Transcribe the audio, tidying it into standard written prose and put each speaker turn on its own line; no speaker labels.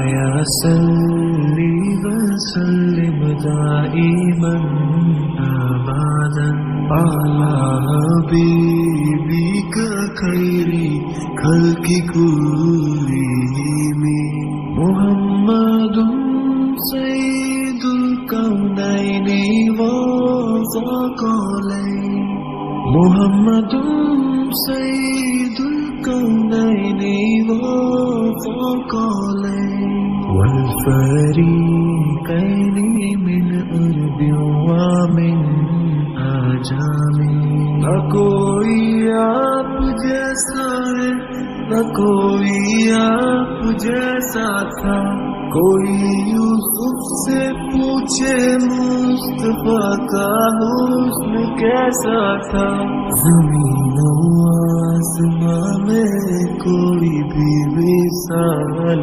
يا صلي وسلم دائما أبدا على حبيبك خير خلق كلهم محمد سيد الكونين والثقلين محمد سيد الكونين والثقلين والفريقين من عرب ومن عجم نہ کوئی آپ جیسا ہے نہ کوئی آپ جیسا تھا کوئی یوسف سے پوچھے مصطفیٰ کا حسن کیسا تھا زمین و آسمان میں کوئی بھی مثال